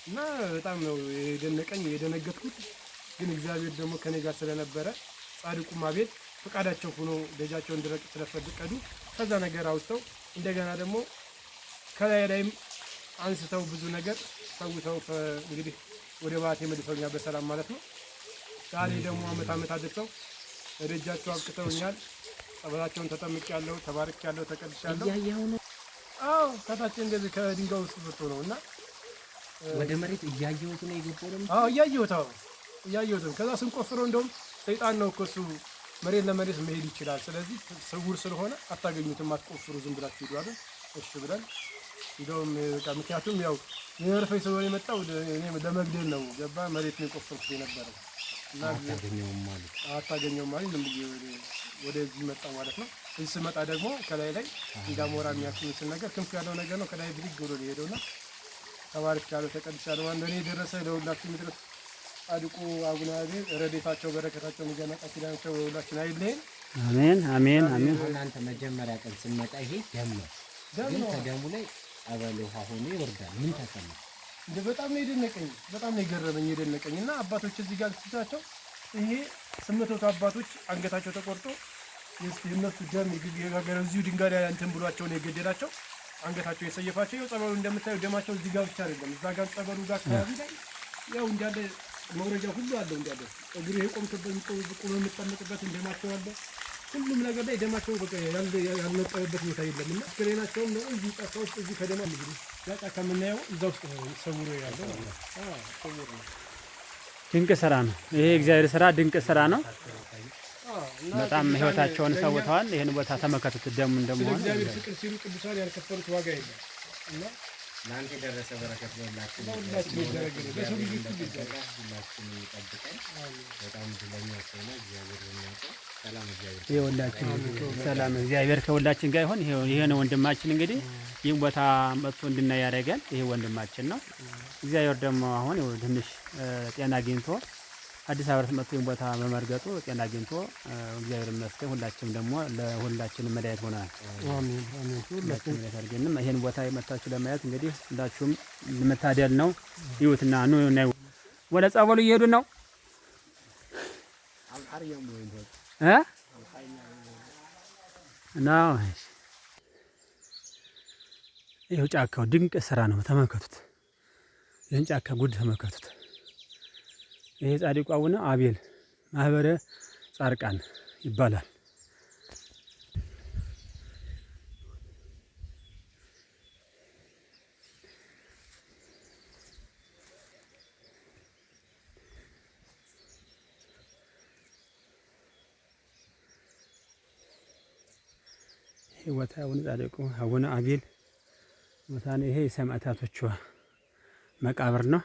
እና በጣም ነው የደነቀኝ የደነገጥኩት። ግን እግዚአብሔር ደግሞ ከኔ ጋር ስለነበረ ጻድቁም አቤል ፈቃዳቸው ሆኖ ደጃቸው እንድረቅ ስለፈቀዱ ከዛ ነገር አውጥተው እንደገና ደግሞ ከላይ ላይም አንስተው ብዙ ነገር ሰውተው እንግዲህ ወደ ባቴ መልሰውኛል በሰላም ማለት ነው። ዛሬ ደግሞ አመት አድርሰው ደጃቸው አብቅተውኛል። ጸበላቸውን ተጠምቄያለሁ፣ ተባርኬያለሁ፣ ተቀድሻለሁ። እያየኸው ነው? አዎ ከታች እንደዚህ ከድንጋይ ውስጥ ወጥቶ ነውና ወደ መሬት እያየሁት ነው የገባው ነው። አዎ እያየሁት ነው። ከዛ ስንቆፍረው እንደውም ሰይጣን ነው እኮ እሱ መሬት ለመሬት መሄድ ይችላል። ስለዚህ ስውር ስለሆነ አታገኙትም፣ አትቆፍሩ፣ ዝም ብላችሁ ሂዱ አለ። እሺ ብለን እንደውም በቃ ምክንያቱም ያው የነርፈኝ ስለሆነ የመጣው እኔ ለመግደል ነው ገባ መሬት ነው የቆፈርኩት የነበረው እና አታገኘውም ማለት ዝም ብዬ ወደዚህ መጣ ማለት ነው። እዚህ ስመጣ ደግሞ ከላይ ላይ እንዳሞራ የሚያክል ነገር ክንፍ ያለው ነገር ነው። ከላይ ብድግ ብሎ ሄደውና ተባርኬያለሁ፣ ተቀድሻለሁ። አንደኔ ደረሰ ለሁላችሁ ምድረስ ጻድቁ አቡነ አቤል ረድኤታቸው በረከታቸው ይገናጣ ኪዳናቸው ሁላችን አይለየን። አሜን አሜን አሜን። እናንተ መጀመሪያ ቀን ስንመጣ ይሄ ደም ነው፣ ግን ከደሙ ላይ ጸበል ውሃ ሆኖ ይወርዳል። ምን ተሰማ? እንደ በጣም ነው የደነቀኝ፣ በጣም ነው የገረመኝ የደነቀኝ። እና አባቶች እዚህ ጋር ሲታቸው ይሄ 800 አባቶች አንገታቸው ተቆርጦ የነሱ ደም የጋገረ እዚሁ ድንጋይ ላይ እንትን ብሏቸው ነው የገደላቸው። አንገታቸው የሰየፋቸው ይኸው ጸበሉ እንደምታዩ ደማቸው እዚህ ጋር ብቻ አይደለም፣ እዛ ጋር ጸበሉ ጋር አካባቢ ላይ ያው እንዳለ መውረጃ ሁሉ አለው እንዳለ እግሩ የቆምክበት ቁም የምትጠመቅበት እንደማቸው አለ። ሁሉም ነገር ላይ ደማቸው በቃ ያልነጠረበት ቦታ የለም። እና ስክሬናቸውም ነው እዚህ ጫካ ውስጥ እዚህ ከደማ እንግዲህ ጫካ ከምናየው እዛ ውስጥ ሰውሮ ያለው ሰውሮ ነው። ድንቅ ስራ ነው ይሄ እግዚአብሔር ስራ፣ ድንቅ ስራ ነው። በጣም ህይወታቸውን ሰውተዋል። ይሄን ቦታ ተመከቱት። ደሙ እንደመሆን እግዚአብሔር ፍቅር ሲሉ ቅዱሳን ያልከፈሉት ዋጋ የለም እና ላንተ ደረሰ በረከት ሁላችን ይደረግልን በሰው ልጅ ሁሉ ሁላችን ይጠብቀን። በጣም ድለኛ ሰውና እግዚአብሔር የሚያውቀው ሰላም እግዚአብሔር ይሁንላችን። ሰላም እግዚአብሔር ከሁላችን ጋር ይሁን። ይሄ ነው ወንድማችን እንግዲህ ይህን ቦታ መጥቶ እንድናይ ያደረገን ይሄ ወንድማችን ነው። እግዚአብሔር ደግሞ አሁን ትንሽ ጤና አግኝቶ አዲስ አበባ መጥቶ ይህን ቦታ በመርገጡ ጤና አግኝቶ እግዚአብሔር ይመስገን። ሁላችንም ደግሞ ለሁላችንም መድኃኒት ሆናል። አሜን አሜን። ሁላችንም ያደርገንም ይሄን ቦታ መጥታችሁ ለማየት እንግዲህ ሁላችሁም ለመታደል ነው። ይሁትና ኑ ነው ወደ ጸበሉ እየሄዱ ነው ነው ይኸው ጫካው ድንቅ ስራ ነው። ተመልከቱት፣ ይህን ጫካ ጉድ ተመልከቱት። ይሄ ጻድቁ አቡነ አቤል ማህበረ ጻድቃን ይባላል። ይሄ ቦታ አቡነ ጻድቁ አቡነ አቤል ቦታ ነው። ይሄ የሰማዕታቶቹ መቃብር ነው።